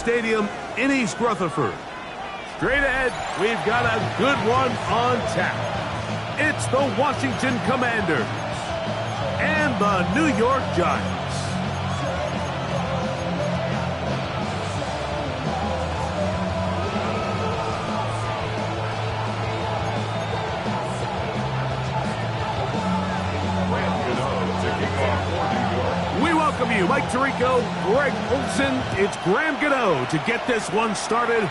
Stadium in East Rutherford. Straight ahead, we've got a good one on tap. It's the Washington Commanders and the New York Giants. We welcome you, Mike Tirico, Greg Olson. It's Graham Gano to get this one started.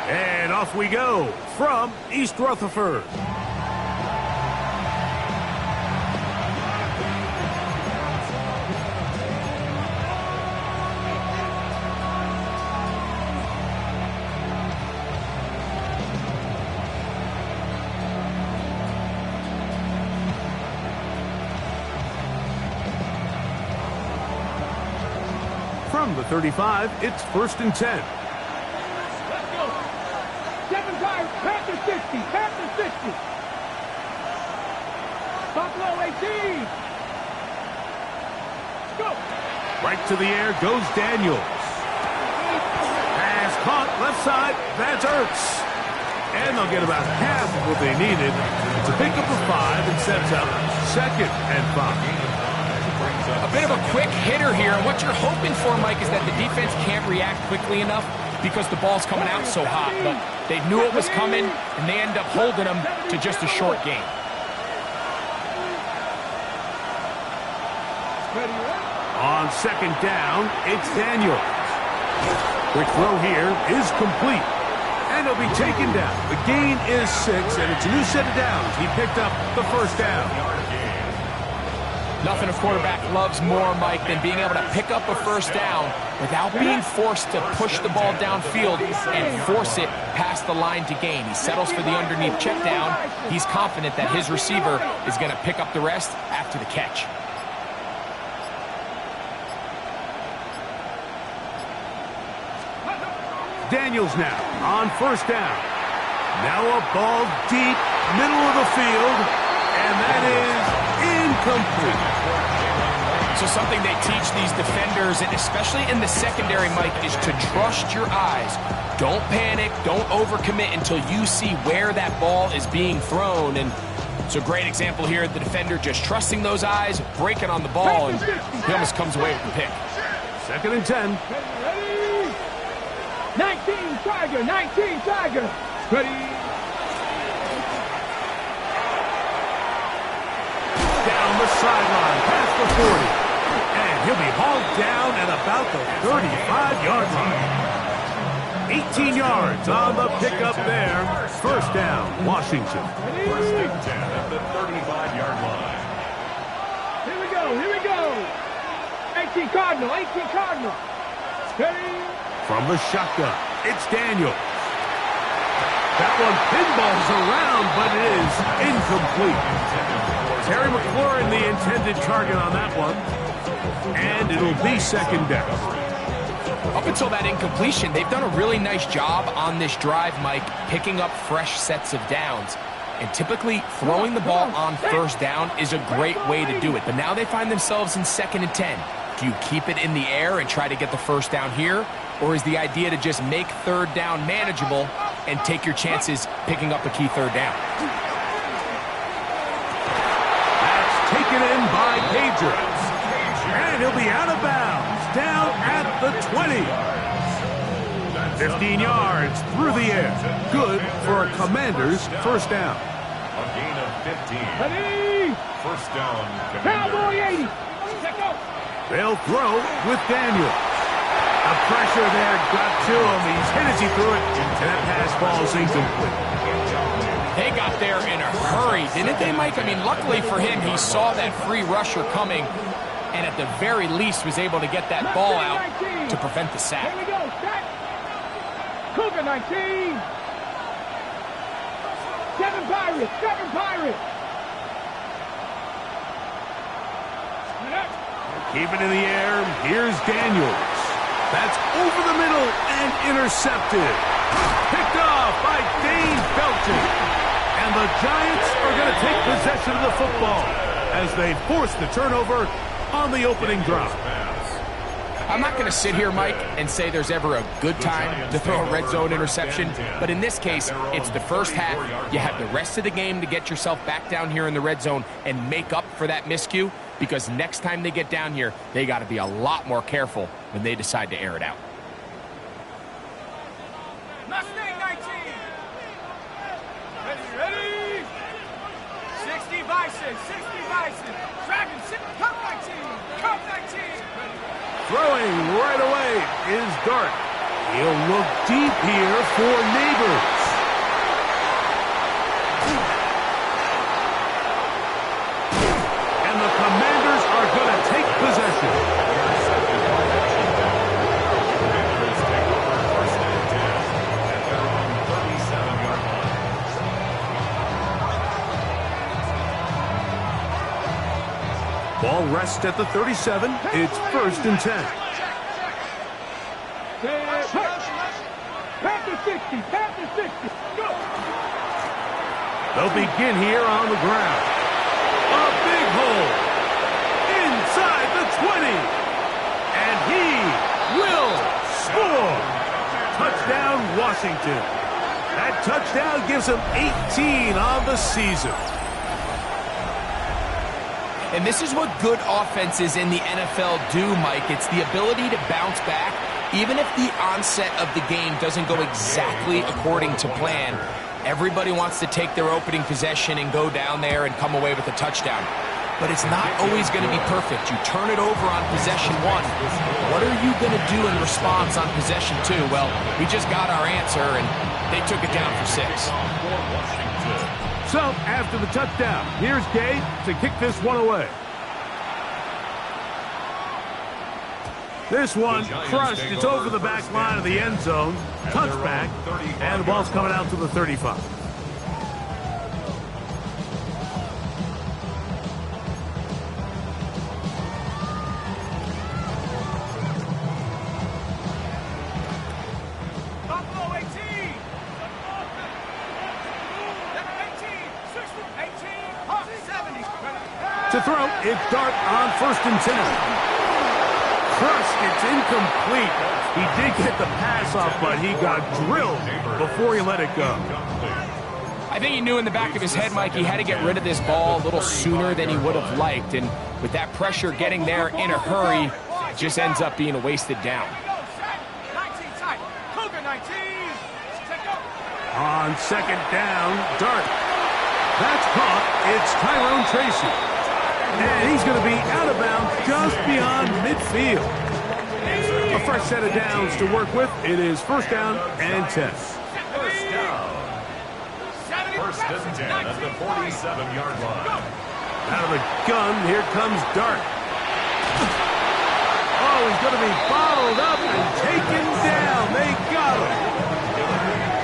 And off we go from East Rutherford. From the 35, it's 1st and 10. Let's go. 7 times, Panthers 60, Panthers 60. Buffalo 18. Go. Right to the air goes Daniels. Pass caught left side. That's Ertz. And they'll get about half of what they needed to pick up a 5 and sets up 2nd and 5. A bit of a quick hitter here. What you're hoping for, Mike, is that the defense can't react quickly enough because the ball's coming out so hot. But they knew it was coming, and they end up holding them to just a short game. On 2nd down, it's Daniel. Quick throw here is complete. And he'll be taken down. The gain is 6, and it's a new set of downs. He picked up the 1st down. Nothing a quarterback loves more, Mike, than being able to pick up a 1st down without being forced to push the ball downfield and force it past the line to gain. He settles for the underneath check down. He's confident that his receiver is going to pick up the rest after the catch. Daniels now on 1st down. Now a ball deep, middle of the field, and that is incomplete. So something they teach these defenders, and especially in the secondary, Mike, is to trust your eyes. Don't panic, don't overcommit until you see where that ball is being thrown. And it's a great example here, the defender just trusting those eyes, breaking on the ball, and he almost comes away with the pick. 2nd and 10. 19 Tiger, 19 Tiger. Ready. Down the sideline, past the 40. And he'll be hauled down at about the 35-yard line. 18 yards on the pickup there. 1st down, Washington. 1st and 10 at the 35-yard line. Here we go, here we go. 18 Cardinal, 18 Cardinal. Ready. From the shotgun, it's Daniel. That one pinballs around, but it is incomplete. Terry McLaurin, the intended target on that one. And it'll be 2nd down. Up until that incompletion, they've done a really nice job on this drive, Mike, picking up fresh sets of downs. And typically, throwing the ball on 1st down is a great way to do it. But now they find themselves in 2nd and 10. Do you keep it in the air and try to get the 1st down here? Or is the idea to just make 3rd down manageable and take your chances picking up a key 3rd down? That's taken in by Pager. And he'll be out of bounds, down at the 20. 15 yards through the air. Good for a Commander's 1st down. A gain of 15. Ready. 1st down, Cowboy 80. Check out. They'll throw with Daniel. The pressure there got to him. He's hit as he threw it, and that pass falls incomplete. They got there in a hurry, didn't they, Mike? I mean, luckily for him, he saw that free rusher coming, and at the very least was able to get that ball out to prevent the sack. Here we go, sack. Cougar 19. 7 Pirates, 7 Pirates. Keep it in the air. Here's Daniels. That's over the middle and intercepted. Picked off by Dane Belton. And the Giants are going to take possession of the football as they force the turnover on the opening drive. I'm not going to sit here, Mike, and say there's ever a good time to throw a red zone interception, but in this case, it's the first half. You have the rest of the game to get yourself back down here in the red zone and make up for that miscue, because next time they get down here, they got to be a lot more careful when they decide to air it out. Mustang 19. Ready. 60 Bison, 60 Bison. Dragon 6, Cup 19, Cup 19. Throwing right away is Dart. He'll look deep here for Neighbors. And the Commanders are going to take possession. Ball rests at the 37. It's 1st and 10. Panther 60, Panther 60. Go. They'll begin here on the ground. A big hole. Inside the 20. And he will score. Touchdown, Washington. That touchdown gives him 18 on the season. And this is what good offenses in the NFL do, Mike. It's the ability to bounce back, even if the onset of the game doesn't go exactly according to plan. Everybody wants to take their opening possession and go down there and come away with a touchdown. But it's not always going to be perfect. You turn it over on possession 1. What are you going to do in response on possession 2? Well, we just got our answer, and they took it down for 6. So, after the touchdown, here's Gay to kick this one away. This one crushed. It's over the back line of the end zone. Touchback. And the ball's coming out to the 35. Buffalo 18. 18, 70. To throw, it's Dart on 1st and 10. Crushed, it's incomplete. He did get the pass off, but he got drilled before he let it go. I think he knew in the back of his head, Mike, he had to get rid of this ball a little sooner than he would have liked. And with that pressure getting there in a hurry, it just ends up being a wasted down. 19 tight. Cougar 19. On 2nd down, Dart. That's caught. It's Tyrone Tracy. And he's going to be out of bounds just beyond midfield. A fresh set of downs to work with. It is 1st down and 10. First down. 1st and 10 at the 47-yard line. Out of the gun, here comes Dart. Oh, he's going to be followed up and taken down. They got him.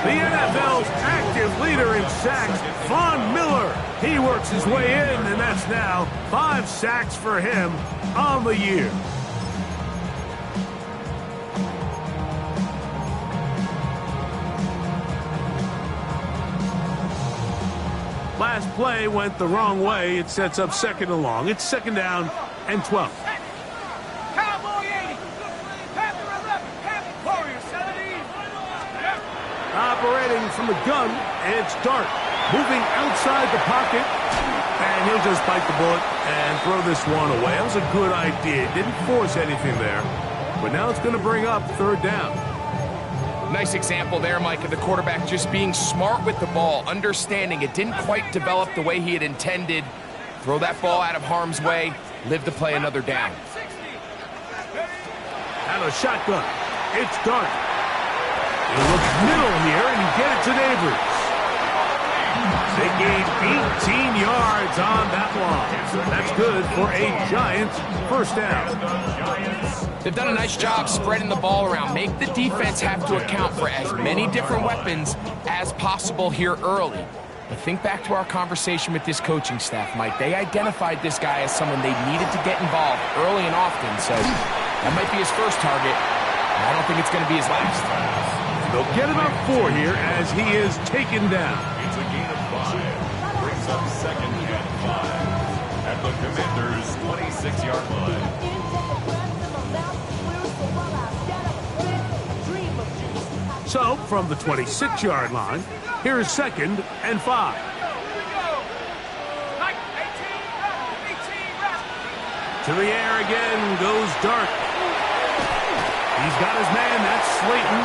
The NFL's active leader in sacks, Von Miller. He works his way in, and that's now 5 sacks for him on the year. Last play went the wrong way. It sets up 2nd and long. It's 2nd down and 12. Cowboy 80. Panther 11. Panther Warrior 70. Operating from the gun, it's Dart. Moving outside the pocket, and he'll just bite the bullet and throw this one away. That was a good idea. Didn't force anything there, but now it's going to bring up 3rd down. Nice example there, Mike, of the quarterback just being smart with the ball, understanding it didn't quite develop the way he had intended. Throw that ball out of harm's way, live to play another down. Out of the shotgun, it's Dart. He looks middle here, and you get it to Neighbors. They gained 18 yards on that one. That's good for a Giants 1st down. They've done a nice job spreading the ball around. Make the defense have to account for as many different weapons as possible here early. But think back to our conversation with this coaching staff, Mike. They identified this guy as someone they needed to get involved early and often. So that might be his first target. I don't think it's going to be his last. They'll get about 4 here as he is taken down. It's a gain of 5. Brings up 2nd and 5 at the Commanders' 26-yard line. So, from the 26-yard line, here is 2nd and 5. To the air again goes Dart. He's got his man, that's Slayton.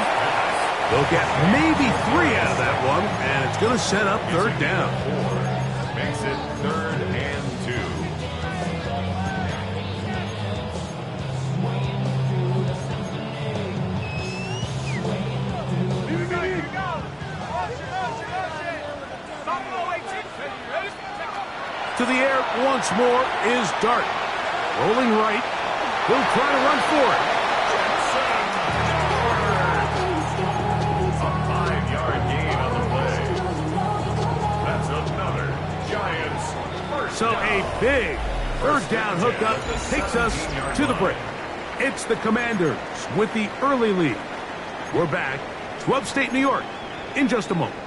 They'll get maybe 3 out of that one, and it's going to set up 3rd down. Makes it 3rd and 2. Here we go, here we go. To the air once more is Dart. Rolling right. He'll try to run for it. A 5-yard gain on the play. That's another Giants first So down. a big 3rd down hookup takes us to the break. It's the Commanders with the early lead. We're back to upstate New York in just a moment.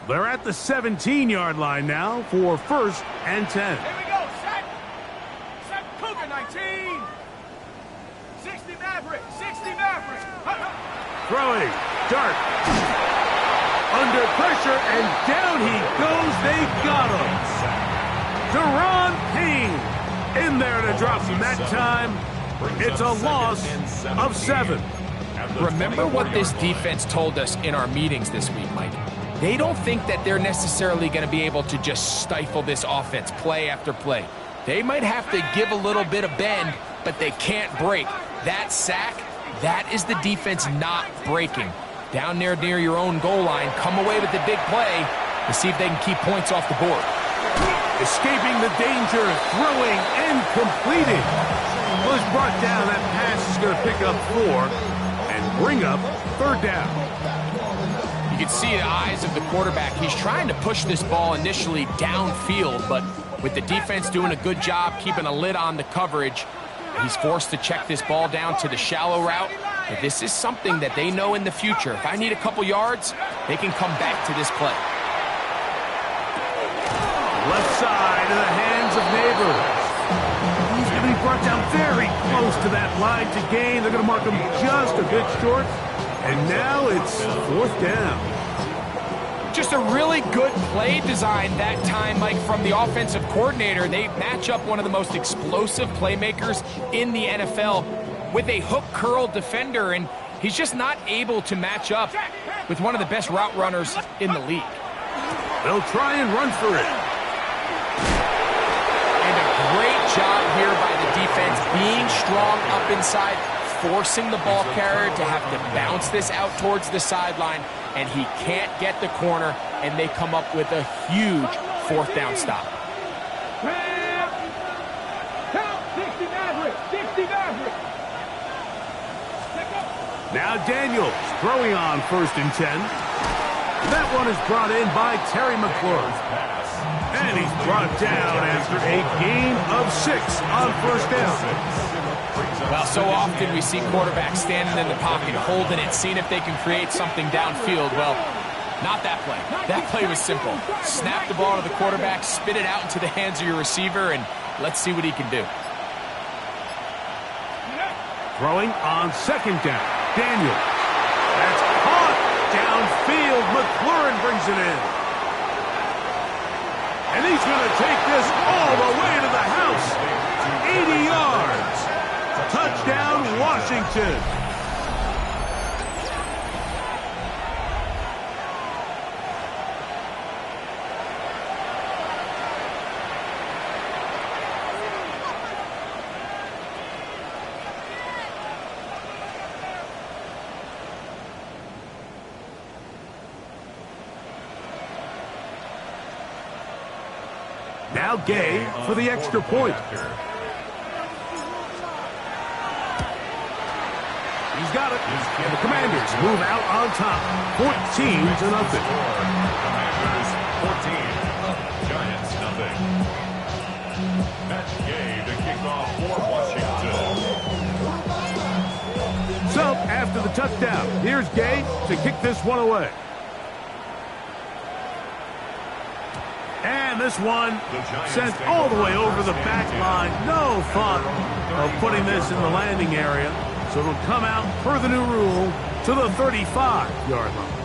They're at the 17-yard line now for 1st and 10. Here we go, set. Set Cougar 19. 60 Maverick, 60 Maverick. Throwing, Dart. Under pressure, and down he goes. They got him. Deron Payne in there to drop him that time. It's a loss of 7. Remember what this defense told us in our meetings this week, Mike. They don't think that they're necessarily going to be able to just stifle this offense play after play. They might have to give a little bit of bend, but they can't break. That sack, that is the defense not breaking. Down there near your own goal line, come away with the big play to see if they can keep points off the board. Escaping the danger, throwing and completing. Was brought down. That pass is going to pick up 4 and bring up 3rd down. You can see the eyes of the quarterback. He's trying to push this ball initially downfield, but with the defense doing a good job keeping a lid on the coverage, he's forced to check this ball down to the shallow route. But this is something that they know in the future. If I need a couple yards, they can come back to this play. Left side in the hands of Neighbors. He's going to be brought down very close to that line to gain. They're going to mark him just a bit short. And now it's 4th down. Just a really good play design that time, Mike, from the offensive coordinator. They match up one of the most explosive playmakers in the NFL with a hook curl defender, and he's just not able to match up with one of the best route runners in the league. They'll try and run for it. And a great job here by the defense, being strong up inside, forcing the ball carrier to have to bounce this out towards the sideline, and he can't get the corner, and they come up with a huge 4th down stop. Count 60 Maverick, 60 Maverick. Now Daniels throwing on 1st and 10. That one is brought in by Terry McLaurin. And he's brought down after a gain of 6 on 1st down. Well, so often we see quarterbacks standing in the pocket, holding it, seeing if they can create something downfield. Well, not that play. That play was simple. Snap the ball to the quarterback, spit it out into the hands of your receiver, and let's see what he can do. Throwing on 2nd down. Daniels. That's caught downfield. McLaurin brings it in. And he's going to take this all the way to the house. 80 yards. Touchdown, Washington. Now Gay for the extra point. He's got it. And the Commanders move out on top. 14-0. Commanders 14. Giants nothing. That's Gay to kick off for Washington. So after the touchdown, here's Gay to kick this one away. And this one sent all the way over the back line. No thought of putting this in the landing area. So it'll come out per the new rule to the 35-yard line.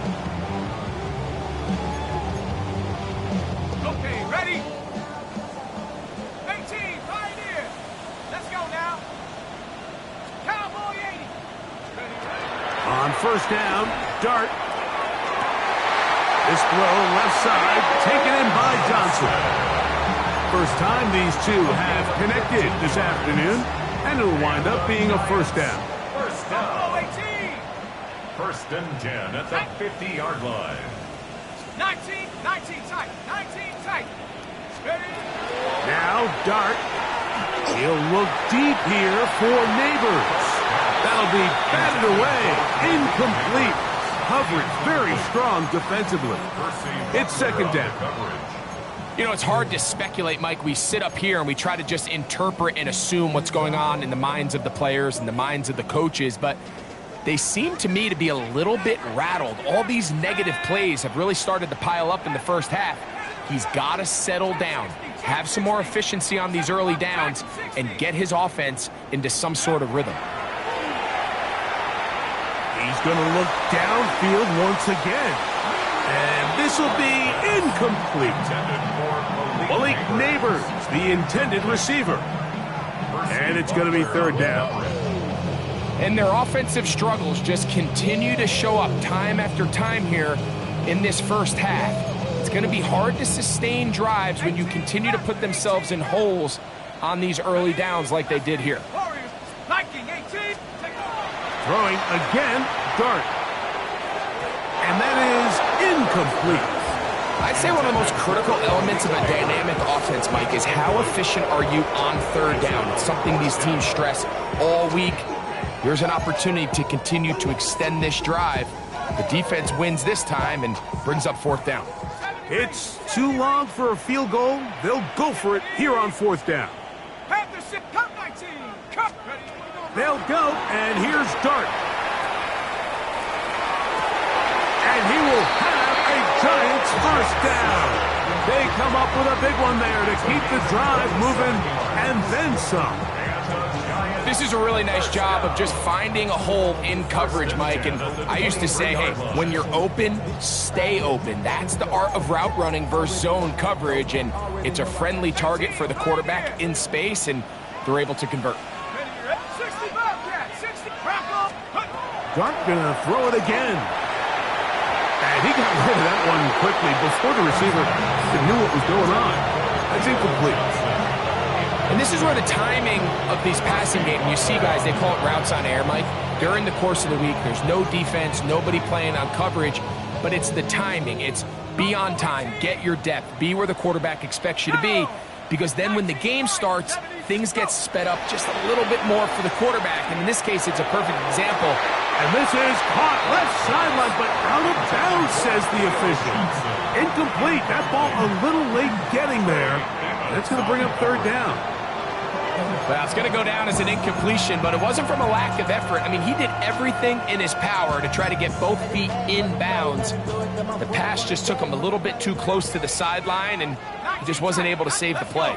Okay, ready? 18, Pioneer. Let's go now. Cowboy 80. On first down, Dart. This throw left side, taken in by Johnson. First time these two have connected this afternoon, and it'll wind up being a first down. First down. 18. First and 10 at the 50-yard line. 19 tight. 19 tight. Ready? Now Dart. He'll look deep here for Neighbors. That'll be batted away. Incomplete. Coverage very strong defensively. It's second down. You know, it's hard to speculate, Mike. We sit up here and we try to just interpret and assume what's going on in the minds of the players and the minds of the coaches, but they seem to me to be a little bit rattled. All these negative plays have really started to pile up in the first half. He's got to settle down, have some more efficiency on these early downs, and get his offense into some sort of rhythm. He's going to look downfield once again. And this will be incomplete. Malik Neighbors, the intended receiver. And it's going to be third down. And their offensive struggles just continue to show up time after time here in this first half. It's going to be hard to sustain drives when you continue to put themselves in holes on these early downs like they did here. Warriors, Viking 18. Throwing again, Dart. And that is incomplete. I'd say one of the most critical elements of a dynamic offense, Mike, is how efficient are you on third down. It's something these teams stress all week. Here's an opportunity to continue to extend this drive. The defense wins this time and brings up fourth down. It's too long for a field goal. They'll go for it here on fourth down. Panthers, come 19. Come. Ready? They'll go, and here's Dart. And he will have a Giants first down. They come up with a big one there to keep the drive moving, and then some. This is a really nice job of just finding a hole in coverage, Mike. And I used to say, hey, when you're open, stay open. That's the art of route running versus zone coverage. And it's a friendly target for the quarterback in space, and they're able to convert. 60 Bobcat, 60 Crackle. Dart gonna throw it again. And he got rid of that one quickly before the receiver knew what was going on. That's incomplete. And this is where the timing of these passing games, you see guys, they call it routes on air, Mike. During the course of the week, there's no defense, nobody playing on coverage, but it's the timing. It's be on time, get your depth, be where the quarterback expects you to be, because then when the game starts, things get sped up just a little bit more for the quarterback. And in this case, it's a perfect example. And this is caught left sideline, but out of bounds, says the official. Incomplete. That ball a little late getting there. That's going to bring up third down. Well, it's going to go down as an incompletion, but it wasn't from a lack of effort. I mean, he did everything in his power to try to get both feet in bounds. The pass just took him a little bit too close to the sideline, and he just wasn't able to save the play.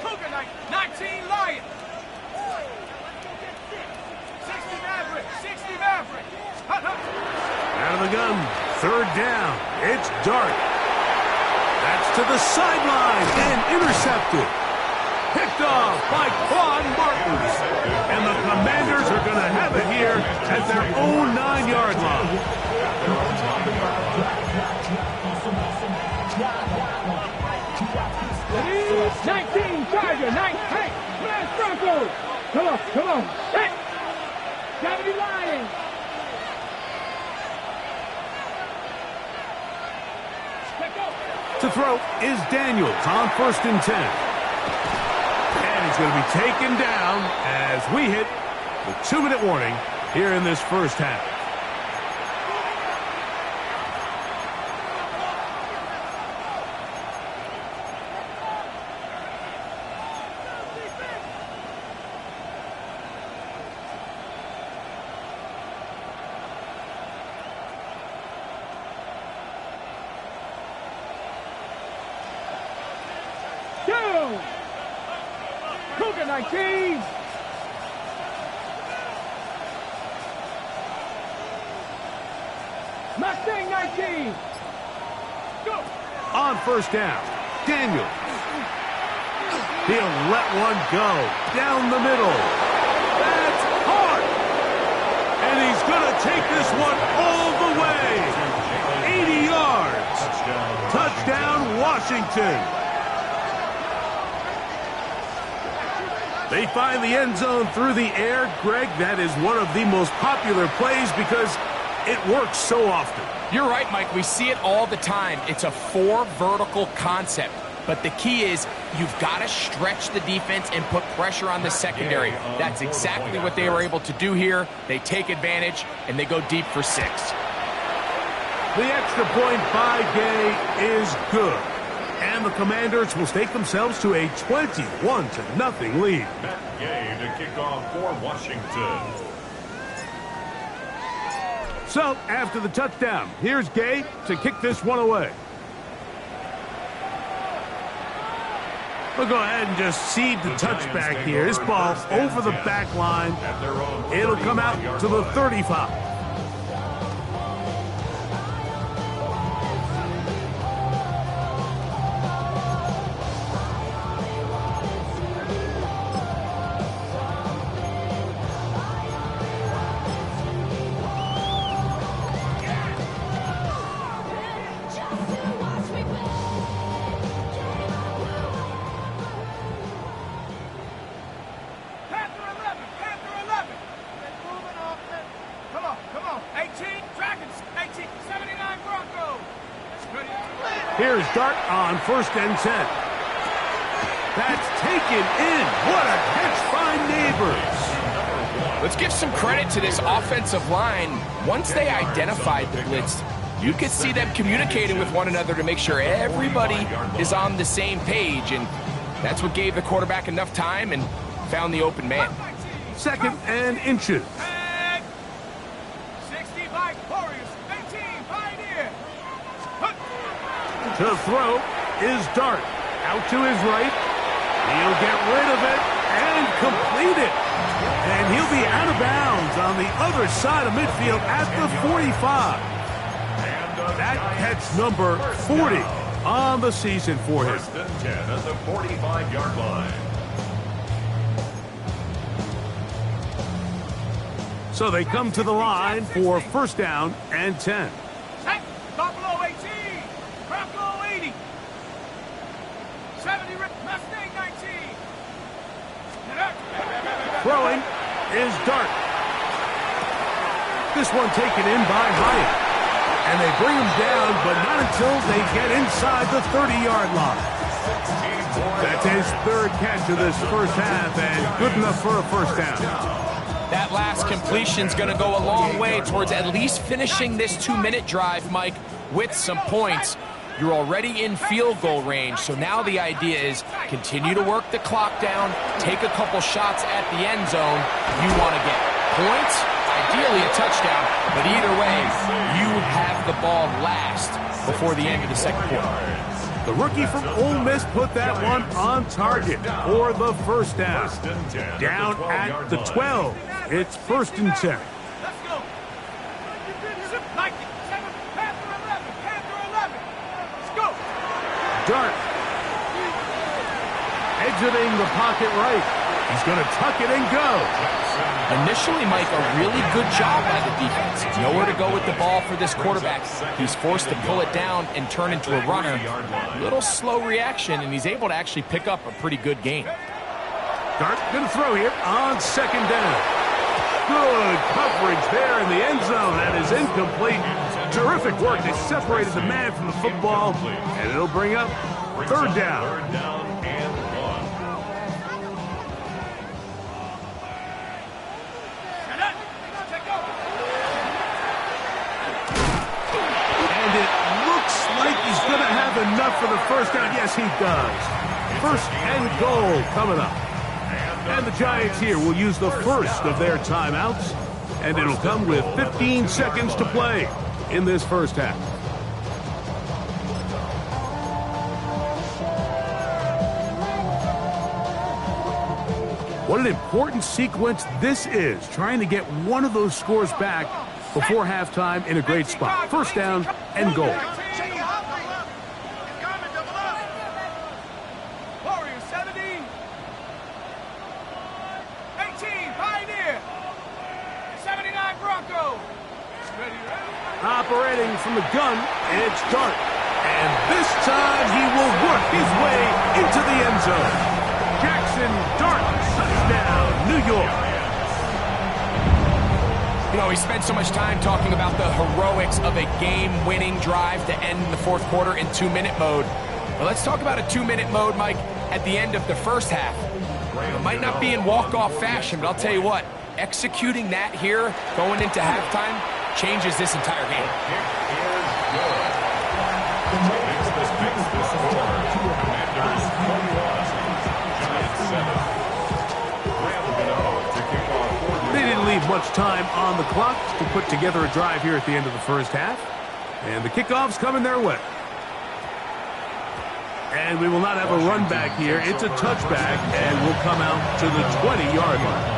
Cougar 19 Lion. 60 Maverick, 60 Maverick. Out of the gun, third down. It's Dart. That's to the sideline and intercepted. Picked off by Quan Martin. And the Commanders are going to have it here at their own 9-yard line. Ready? 19 Charger, 9. Hey, Lance Broncos. Come on. Hey. 70 Lions. To throw is Daniels on first and 10. And he's going to be taken down as we hit the 2-minute warning here in this first half. go. Cougar 19. Mustang 19. Go. On first down, Daniels. He'll let one go down the middle. That's hard. And he's going to take this one all the way. 80 yards. Touchdown, Washington. They find the end zone through the air. Greg, that is one of the most popular plays because it works so often. You're right, Mike. We see it all the time. It's a 4 vertical concept. But the key is you've got to stretch the defense and put pressure on the secondary. That's exactly what they were able to do here. They take advantage, and they go deep for 6. The extra point by Gay is good. And the Commanders will stake themselves to a 21-0 lead. Matt Gay to kick off for Washington. So, after the touchdown, here's Gay to kick this one away. We'll go ahead and just seed the touchback here. This ball over the back line. It'll come out to the 35. Here's Dart on 1st and 10. That's taken in. What a catch by Neighbors. Let's give some credit to this offensive line. Once they identified the blitz, you could see them communicating with one another to make sure everybody is on the same page. And that's what gave the quarterback enough time and found the open man. 2nd and inches. 60 Victorious. 18 Pioneer. To throw is Dart. Out to his right. He'll get rid of it and complete it. And he'll be out of bounds on the other side of midfield at the 45. That catch number 40 on the season for him. 1st and 10 at the 45-yard line. So they come to the line for 1st down and 10. Buffalo 18. Buffalo 80. 70 Mustang 19. Throwing is Dart. This one taken in by Hyatt. And they bring him down, but not until they get inside the 30-yard line. That's his 3rd catch of this first half, and good enough for a 1st down. That last completion's going to go a long way towards at least finishing this 2-minute drive, Mike, with some points. You're already in field goal range, so now the idea is continue to work the clock down, take a couple shots at the end zone. You want to get points, ideally a touchdown, but either way, you have the ball last before the end of the 2nd quarter. The rookie from Ole Miss put that one on target for the 1st down. Down at the 12. It's 1st and 10. Let's go. Panther 11. Let's go. Dart. Exiting the pocket right. He's going to tuck it and go. Initially, Mike, a really good job by the defense. Nowhere to go with the ball for this quarterback. He's forced to pull it down and turn into a runner. Little slow reaction, and he's able to actually pick up a pretty good gain. Dart going to throw here on 2nd down. Good coverage there in the end zone. That is incomplete. Terrific work. They separated the man from the football, and it'll bring up 3rd down. 3rd down and 1. And it looks like he's going to have enough for the 1st down. Yes, he does. 1st and goal coming up. And the Giants here will use the first of their timeouts. And it'll come with 15 seconds to play in this first half. What an important sequence this is, trying to get one of those scores back before halftime in a great spot. First down and goal. Warriors 70. 18, Pioneer. 79, Broncos. Operating from the gun, it's Dart. And this time he will work his way into the end zone. Jackson Dart, touchdown, New York. You know, we spent so much time talking about the heroics of a game-winning drive to end the fourth quarter in 2-minute mode. Well, let's talk about a 2-minute mode, Mike, at the end of the first half. It might not be in walk-off fashion, but I'll tell you what, executing that here, going into halftime, changes this entire game. They didn't leave much time on the clock to put together a drive here at the end of the first half. And the kickoff's coming their way. And we will not have a run back here. It's a touchback, and we'll come out to the 20-yard line.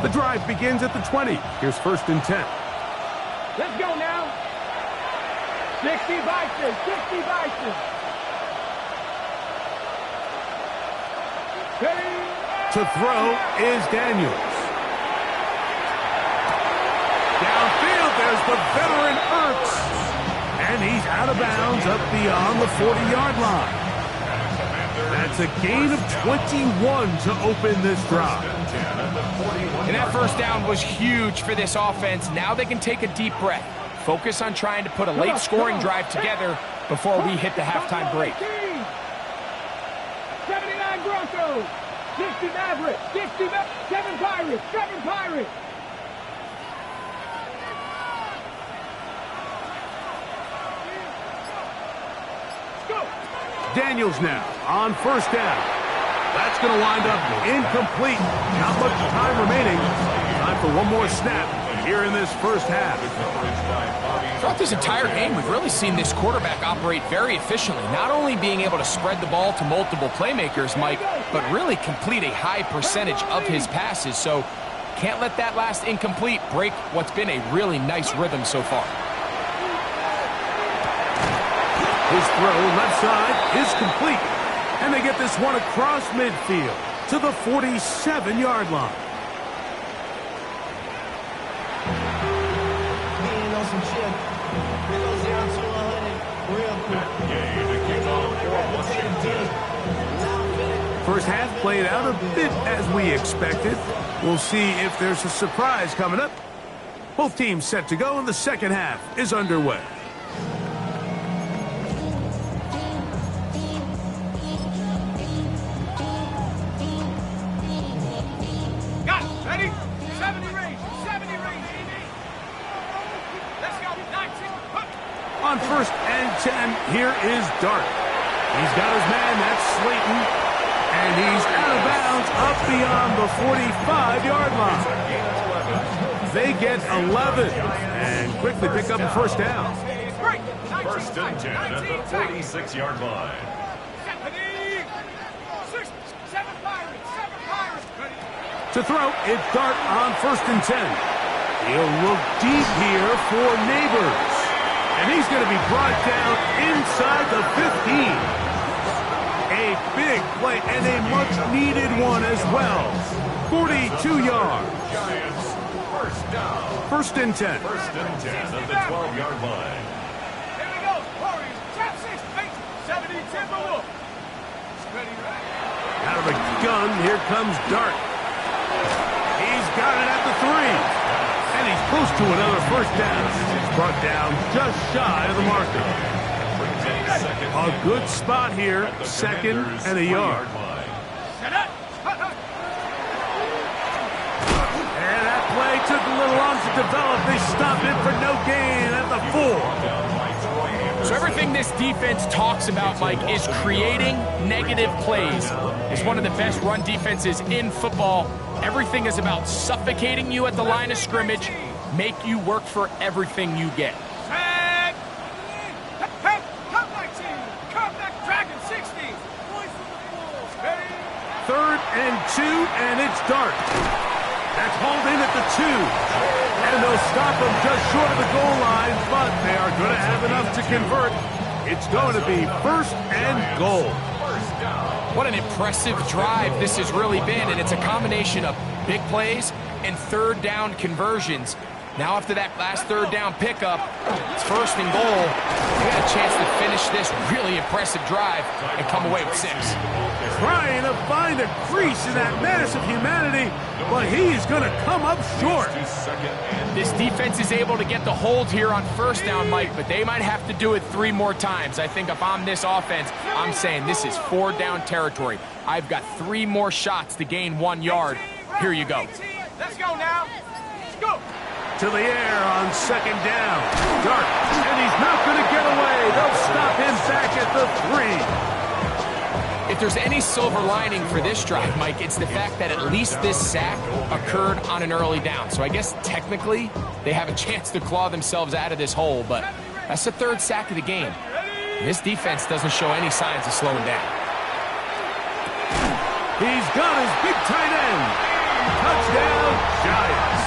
The drive begins at the 20. Here's first and 10. Let's go now. 60 Bison, 60 Bison. To throw is Daniels. Downfield, there's the veteran Ertz. And he's out of bounds up beyond the 40-yard line. That's a gain of 21 to open this drive. And that first down was huge for this offense. Now they can take a deep breath. Focus on trying to put a late scoring drive together before we hit the halftime break. 79 Broncos, 60 Mavericks, 7 Pirates, 7 Pirates. Daniels now on first down. That's going to wind up incomplete. Not much time remaining. Time for one more snap here in this first half. Throughout this entire game, we've really seen this quarterback operate very efficiently, not only being able to spread the ball to multiple playmakers, Mike, but really complete a high percentage of his passes. So can't let that last incomplete break what's been a really nice rhythm so far. His throw left side is complete. And they get this one across midfield to the 47-yard line. First half played out a bit as we expected. We'll see if there's a surprise coming up. Both teams set to go, and the second half is underway. Got it. Ready? 70 range. 70 range. Let's go. 19. On first and 10, here is Dart. He's got his man, that's Slayton. And he's out of bounds up beyond the 45-yard line. They get 11 and quickly pick up a first down. First and 10 at the 46-yard line. 7 Pirates. 7 Pirates. To throw, it's Dart on first and 10. He'll look deep here for Neighbors. And he's going to be brought down inside the 15. A big play and a much-needed one as well. 42 yards. Giants, first down. First and 10. First and 10 at the 12-yard line. Here we go. Warriors. Trap 6. 70 Timberwolves. Ready, right? Out of the gun, here comes Dart. He's got it at the 3. And he's close to another first down. He's brought down just shy of the marker. A good spot here, second and a yard. Set up. And that play took a little long to develop. They stopped it for no gain at the 4. So everything this defense talks about, Mike, is creating negative plays. It's one of the best run defenses in football. Everything is about suffocating you at the line of scrimmage, make you work for everything you get. Tag. Hey, come 19. and 2, and it's Dart. That's hauled in at the 2. And they'll stop him just short of the goal line, but they are going to have enough to convert. It's going to be 1st and goal. What an impressive drive this has really been, and it's a combination of big plays and 3rd down conversions. Now after that last 3rd down pickup, it's 1st and goal. They got a chance to finish this really impressive drive and come away with 6. Trying to find a crease in that mass of humanity, but he's going to come up short. This defense is able to get the hold here on 1st down, Mike, but they might have to do it 3 more times. I think if I'm this offense, I'm saying this is 4th down territory. I've got 3 more shots to gain 1 yard. Here you go. Let's go now. Let's go. To the air on 2nd down. Dart, and he's not going to get away. They'll stop him back at the 3. If there's any silver lining for this drive, Mike, it's the fact that at least this sack occurred on an early down. So I guess technically they have a chance to claw themselves out of this hole, but that's the 3rd sack of the game. This defense doesn't show any signs of slowing down. He's got his big tight end. Touchdown, Giants.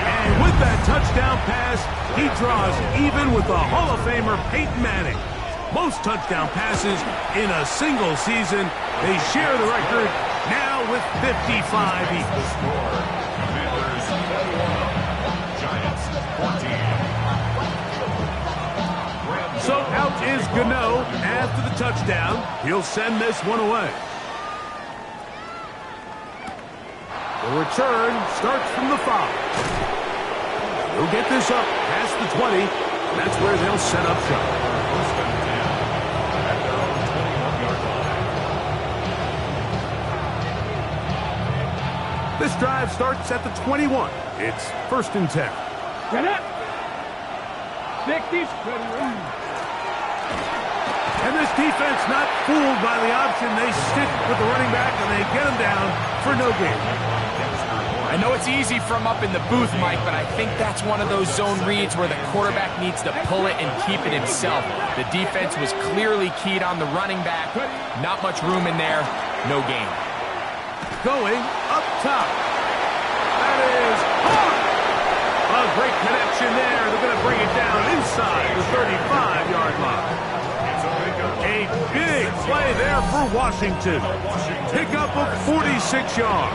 And with that touchdown pass, he draws even with the Hall of Famer Peyton Manning. Most touchdown passes in a single season. They share the record now with 55 each. So out is Gano after the touchdown. He'll send this one away. The return starts from the 5. He'll get this up past the 20. That's where they'll set up shop. This drive starts at the 21. It's 1st and 10. Get up. 60. And this defense not fooled by the option. They stick with the running back and they get him down for no gain. I know it's easy from up in the booth, Mike, but I think that's one of those zone reads where the quarterback needs to pull it and keep it himself. The defense was clearly keyed on the running back. Not much room in there. No gain. Going up top. That is hard. A great connection there. They're going to bring it down inside the 35-yard line. A big play there for Washington. Pickup of 46 yards.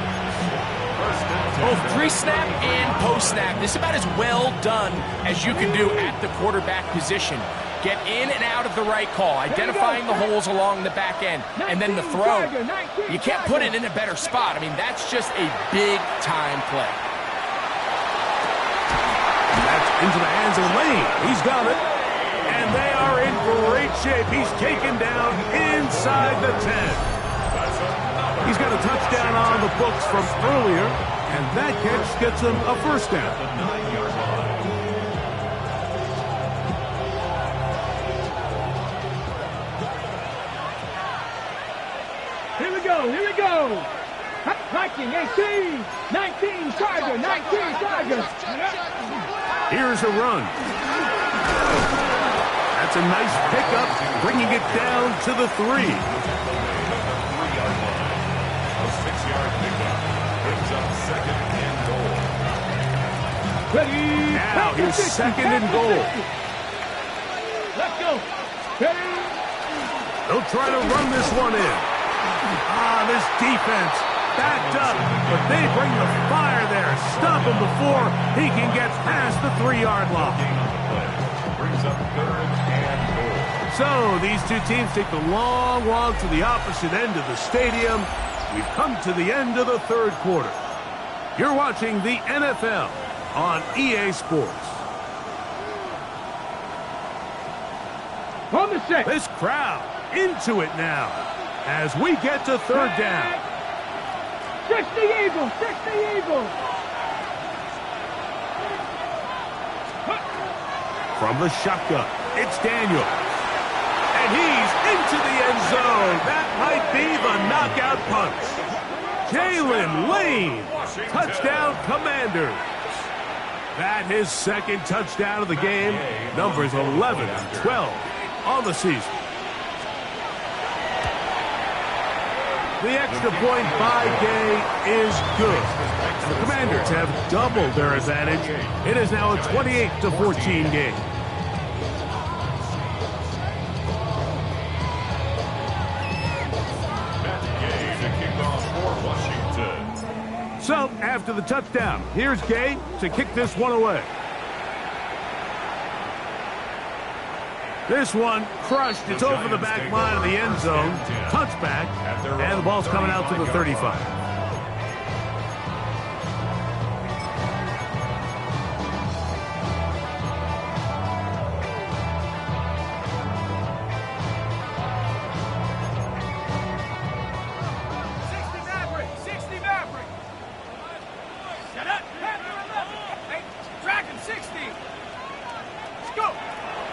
Both pre-snap and post-snap. This is about as well done as you can do at the quarterback position. Get in and out of the right call, identifying the holes along the back end, and then the throw. You can't put it in a better spot. I mean, that's just a big-time play. That's into the hands of Lane. He's got it. And they are in great shape. He's taken down inside the 10. He's got a touchdown on the books from earlier, and that catch gets him a 1st down. Here we go. Here we go. Viking 18, 19 Charger, 19 Chargers. Here's a run. That's a nice pickup, bringing it down to the 3. Now here's 2nd and goal. Let's go. They'll try to run this one in. This defense backed up, but they bring the fire there. Stop him before he can get past the 3-yard line. Brings up 3rd and goal. So these two teams take the long walk to the opposite end of the stadium. We've come to the end of the 3rd quarter. You're watching the NFL on EA Sports. On the set. This crowd into it now as we get to 3rd down. Fix the Eagles. Fix the Eagles. From the shotgun, it's Daniel. And he's into the end zone. That might be the knockout punch. Jalen Lane, touchdown Commanders. That his 2nd touchdown of the game. Numbers 11 and 12 on the season. The extra point by Gay is good. The Commanders have doubled their advantage. It is now a 28-14 game. So, after the touchdown, here's Gay to kick this one away. This one crushed. It's over the back line of the end zone. Touchback. And the ball's coming out to the 35.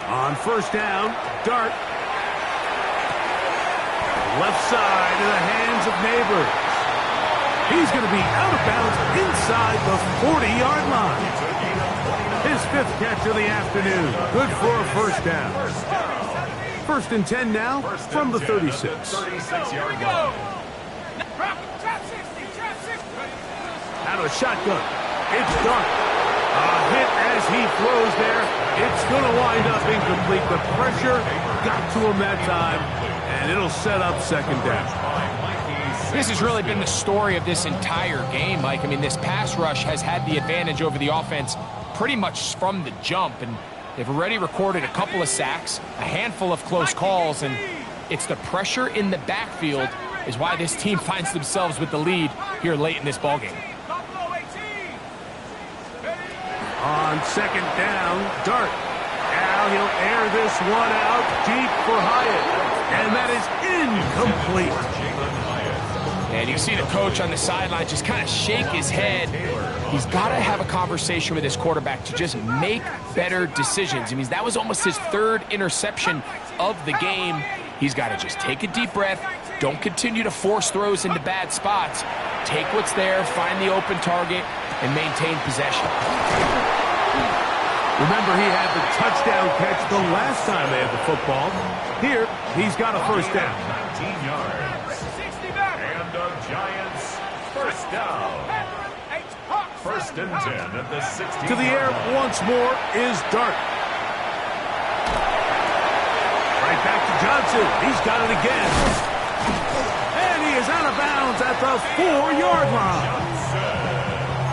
On first down, Dart. Left side in the hands of Neighbors. He's going to be out of bounds inside the 40-yard line. His 5th catch of the afternoon. Good for a first down. 1st and 10 now from the 36. Out of the shotgun. It's Dart. A hit as he throws there. It's going to wind up incomplete. The pressure got to him that time, and it'll set up 2nd down. This has really been the story of this entire game, Mike. I mean, this pass rush has had the advantage over the offense pretty much from the jump, and they've already recorded a couple of sacks, a handful of close calls, and it's the pressure in the backfield is why this team finds themselves with the lead here late in this ballgame. On 2nd down, Dart. Now he'll air this one out deep for Hyatt. And that is incomplete. And you see the coach on the sideline just kind of shake his head. He's got to have a conversation with his quarterback to just make better decisions. I mean, that was almost his 3rd interception of the game. He's got to just take a deep breath. Don't continue to force throws into bad spots. Take what's there, find the open target, and maintain possession. Remember, he had the touchdown catch the last time they had the football. Here, he's got a first down. 19 yards. And the Giants, first down. 1st and 10 at the 16. To the air once more is Dart. Right back to Johnson. He's got it again. And he is out of bounds at the 4-yard line.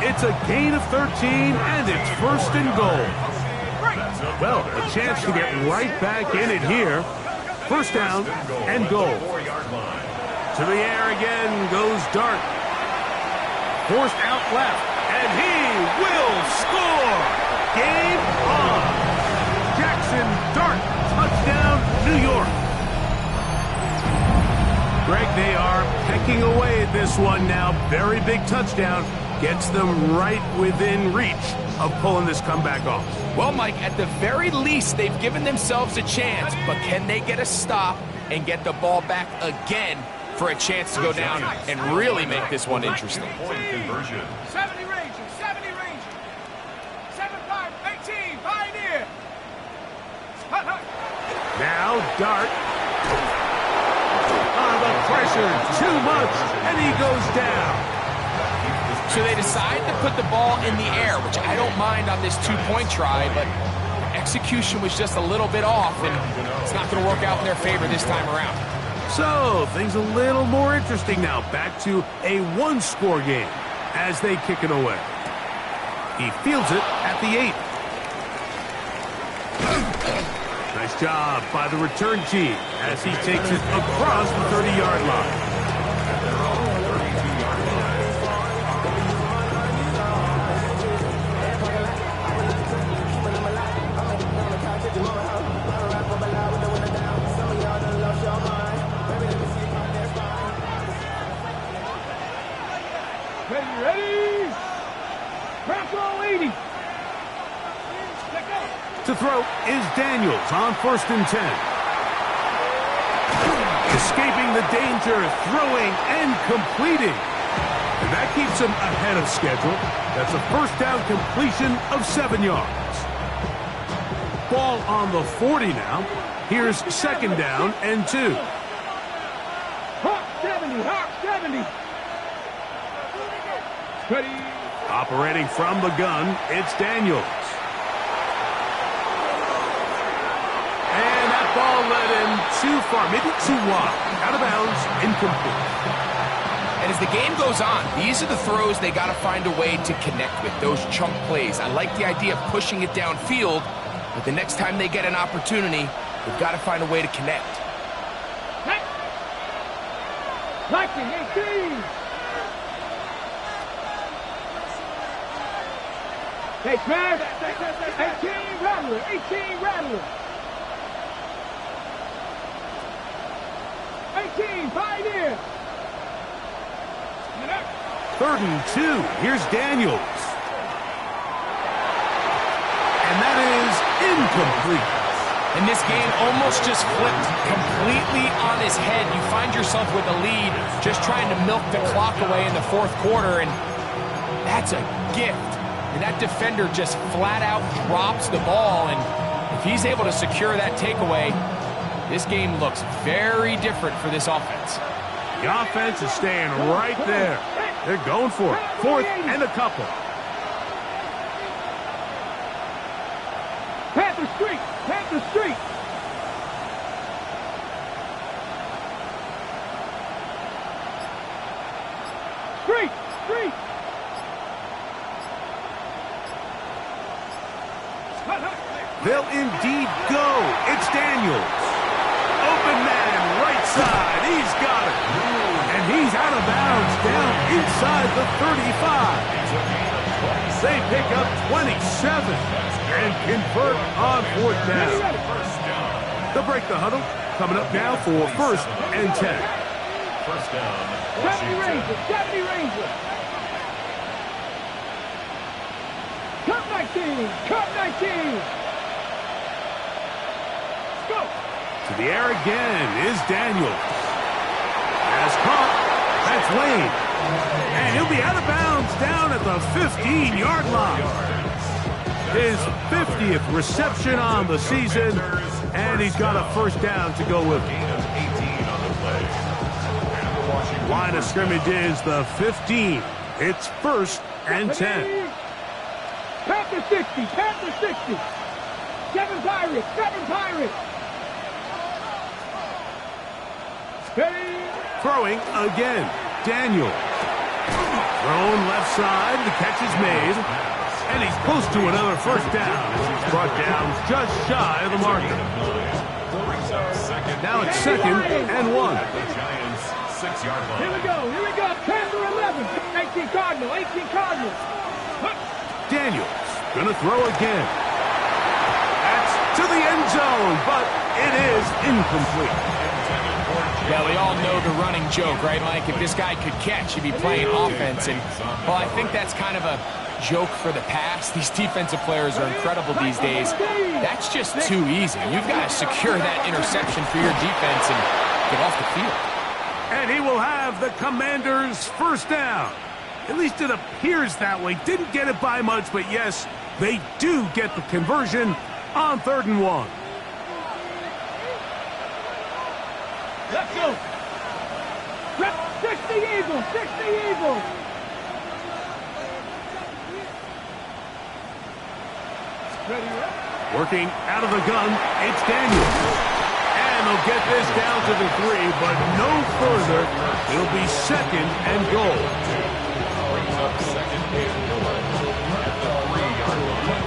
It's a gain of 13, and it's 1st and goal. Well, a chance to get right back in it here. 1st down and goal. To the air again goes Dart. Forced out left, and he will score. Game on. Jackson Dart, touchdown, New York. Greg, they are pecking away at this one now. Very big touchdown. Gets them right within reach of pulling this comeback off. Well, Mike, at the very least, they've given themselves a chance, but can they get a stop and get the ball back again for a chance to go down and really make this one interesting? 70 Rangers, 70 Rangers. 7-5, 18, Pioneer. Now Dart. The pressure, too much, and he goes down. So they decide to put the ball in the air, which I don't mind on this 2-point try, but execution was just a little bit off, and it's not going to work out in their favor this time around. So things a little more interesting now. Back to a 1-score game as they kick it away. He fields it at the 8. Nice job by the return team as he takes it across the 30-yard line. Ready? Bronco 80. To throw is Daniels on 1st and 10. Escaping the danger, throwing and completing. And that keeps him ahead of schedule. That's a 1st down completion of 7 yards. Ball on the 40 now. Here's 2nd down and 2. Hawk 70, Hawk 70. 70. Ready. Operating from the gun, it's Daniels. And that ball led him too far, maybe too wide. Out of bounds, incomplete. And as the game goes on, these are the throws they got to find a way to connect with, those chunk plays. I like the idea of pushing it downfield, but the next time they get an opportunity, they've got to find a way to connect. Liking 18. Hey, smash. 18 Rattler. 18 Rattler. 18 Pioneer. 3rd and 2. Here's Daniels. And that is incomplete. And this game almost just flipped completely on his head. You find yourself with a lead, just trying to milk the clock away in the 4th quarter, and that's a gift. And that defender just flat out drops the ball, and if he's able to secure that takeaway, this game looks very different for this offense. The offense is staying right there. They're going for it. 4th and a couple. Panther Street. Panther Street. Street. Street. They'll indeed go. It's Daniels. Open man, right side. He's got it. And he's out of bounds down inside the 35. They pick up 27 and convert on 4th down. They'll break the huddle. Coming up now for 1st and 10. 1st down. 70 Rangers. 70 Rangers. Cut 19. Cut 19. Go. To the air again is Daniels. Has caught. That's Lane. And he'll be out of bounds down at the 15-yard line. His 50th reception on the season, and he's got a 1st down to go with him. Line of scrimmage is the 15. It's 1st and 10. Panther 60. Panther 60. 7 Pirates. 7 Pirates. Ready. Throwing again. Daniel. Thrown left side. The catch is made. And he's close to another 1st down as he's brought down just shy of the marker. Now it's 2nd and 1. Here we go. Here we go. Panther 11. 18 Cardinal. 18 Cardinal. Daniels gonna throw again. That's to the end zone, but it is incomplete. Yeah, we all know the running joke, right, Mike? If this guy could catch, he'd be playing offense. And, well, I think that's kind of a joke for the past. These defensive players are incredible these days. That's just too easy. You've got to secure that interception for your defense and get off the field. And he will have the Commanders' 1st down. At least it appears that way. Didn't get it by much, but yes, they do get the conversion on 3rd and 1. Let's go. 60 Eagles. 60 Eagles. Ready up. Working out of the gun, it's Daniels. And they'll get this down to the 3, but no further. It'll be 2nd and goal. Brings up 2nd and goal at the 3-yard line.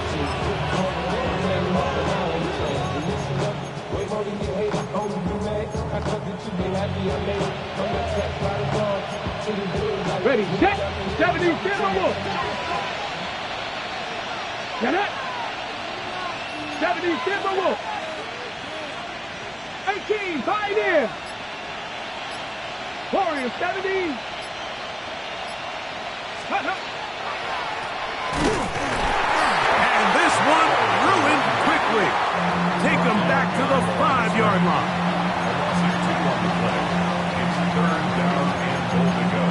Ready, set, 70 Timberwolves. Get it. 70 Timberwolves. 18 Pioneer. Warriors 70. And this one ruined quickly. Take them back to the 5-yard line. On the play. It's 3rd down and goal to go.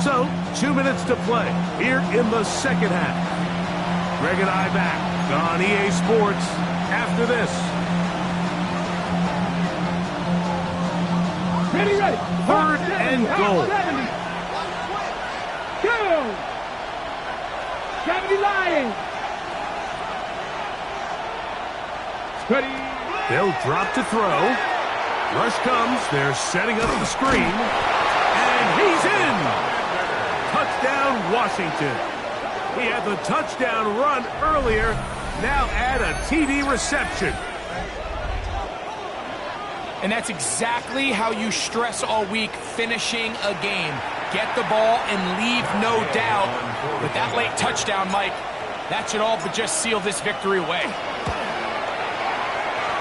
So, 2 minutes to play here in the 2nd half. Greg and I back on EA Sports after this. Ready, ready. 3rd and goal. 70. Go. 70 Lions. Steady. They'll drop to throw. Rush comes. They're setting up the screen. And he's in. Touchdown, Washington. He had the touchdown run earlier. Now add a TD reception. And that's exactly how you stress all week, finishing a game. Get the ball and leave no doubt. With that late touchdown, Mike, that should all but just seal this victory away.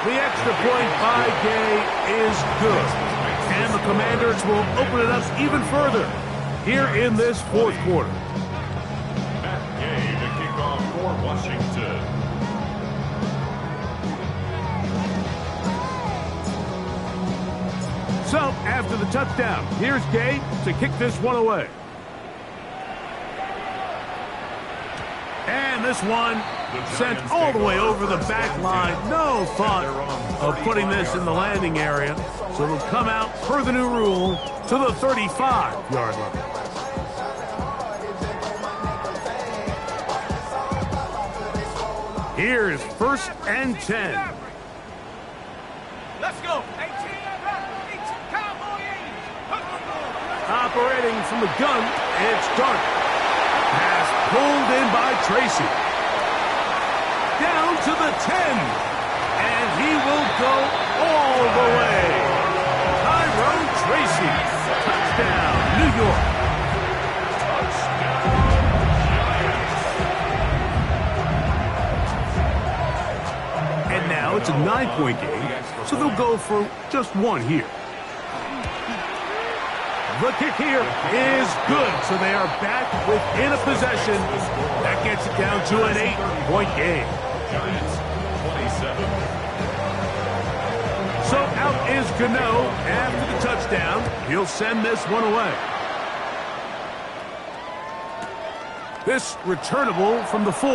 The extra point by Gay is good. And the Commanders will open it up even further here in this 4th quarter. Matt Gay, the kickoff for Washington. So, after the touchdown, here's Gay to kick this one away. And this one sent all the way over the back line. No thought of putting this in the landing area. So it'll come out, per the new rule, to the 35-yard line. Here's 1st and 10. Let's go. Operating from the gun, it's Dart. Pass pulled in by Tracy. Down to the 10. And he will go all the way. Tyrone Tracy. Touchdown, New York. And now it's a 9-point game, so they'll go for just one here. The kick here is good, so they are back within a possession. That gets it down to an 8-point game. Giants 27. So out is Gano after the touchdown. He'll send this one away. This returnable from the 4.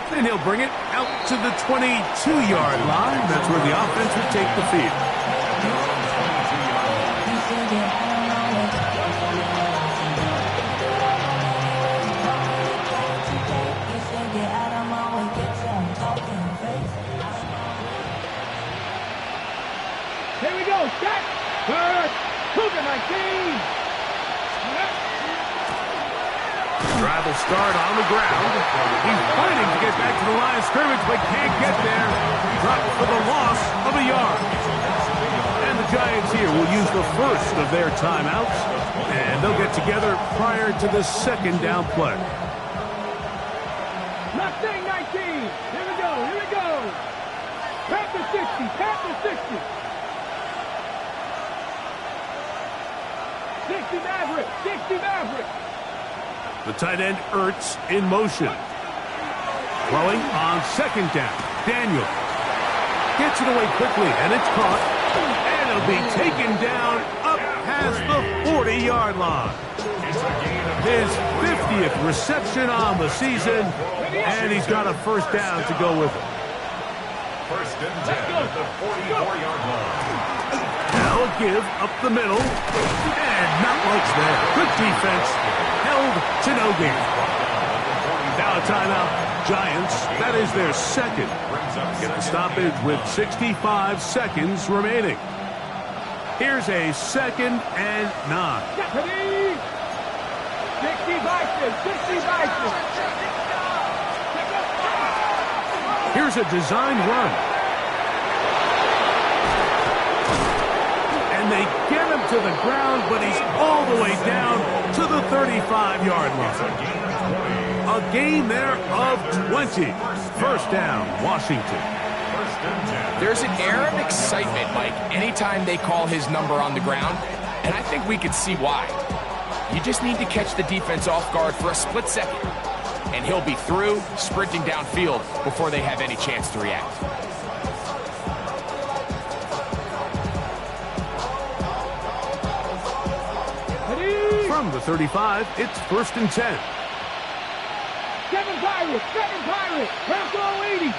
Then he'll bring it out to the 22-yard line. That's where the offense will take the field. Here we go. Set. First. Cougar 19. Drive will start on the ground. He's fighting to get back to the line of scrimmage, but can't get there. Dropped for the loss of a yard. And the Giants here will use the first of their timeouts, and they'll get together prior to the 2nd down play. Mustang 19. Here we go. Here we go. Panther 60. Panther 60. 60 Maverick. 60 Maverick. The tight end Ertz in motion. Throwing on 2nd down. Daniel gets it away quickly, and it's caught. And it'll be taken down up past the 40-yard line. His 50th reception on the season, and he's got a 1st down to go with it. 1st and 10 at the 44-yard line. Now a give up the middle, and not much there. Good defense, held to no gain. Now a timeout, Giants. That is their 2nd. Get a stoppage with 65 seconds remaining. Here's a 2nd and 9. 60 Bison. 60 Bison. Here's a design run. And they get him to the ground, but he's all the way down to the 35-yard line. A gain there of 20. 1st down, Washington. There's an air of excitement, Mike, anytime they call his number on the ground, and I think we could see why. You just need to catch the defense off guard for a split second, and he'll be through, sprinting downfield before they have any chance to react. From the 35, it's 1st and 10. 7 Pirates. 7 Pirates. Rambo 80.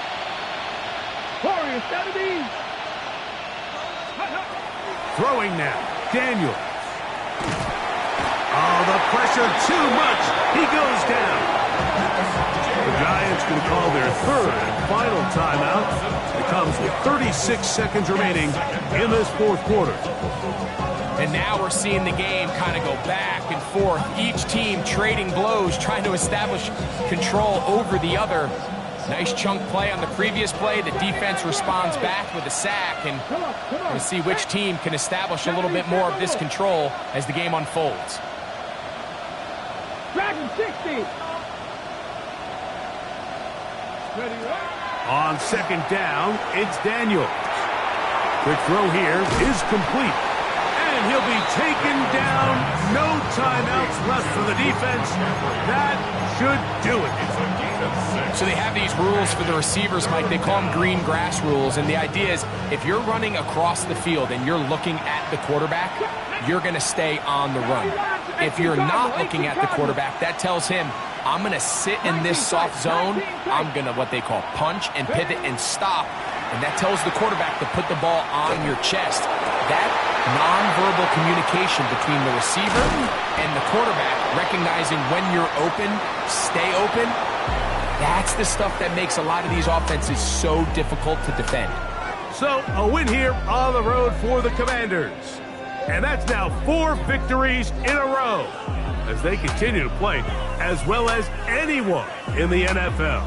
Warriors 70. Throwing now. Daniel. Oh, the pressure too much. He goes down. The Giants going to call their third and final timeout. It comes with 36 seconds remaining in this fourth quarter. And now we're seeing the game kind of go back and forth. Each team trading blows, trying to establish control over the other. Nice chunk play on the previous play. The defense responds back with a sack, and we'll see which team can establish a little bit more of this control as the game unfolds. Dragon 60. Ready, On second down, it's Daniel. Quick throw here is complete. And he'll be taken down. No timeouts left for the defense. That should do it. So they have these rules for the receivers, Mike. They call them green grass rules. And the idea is if you're running across the field and you're looking at the quarterback, you're going to stay on the run. If you're not looking at the quarterback, that tells him, I'm going to sit in this soft zone. I'm going to what they call punch and pivot and stop. And that tells the quarterback to put the ball on your chest. That nonverbal communication between the receiver and the quarterback, recognizing when you're open, stay open, that's the stuff that makes a lot of these offenses so difficult to defend. So, a win here on the road for the Commanders. And that's now 4 victories in a row as they continue to play as well as anyone in the NFL.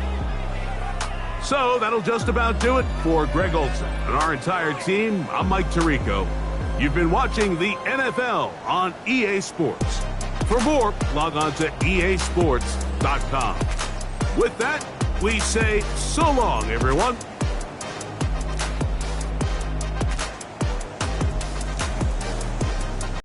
So, that'll just about do it for Greg Olsen and our entire team. I'm Mike Tirico. You've been watching the NFL on EA Sports. For more, log on to easports.com. With that, we say so long, everyone.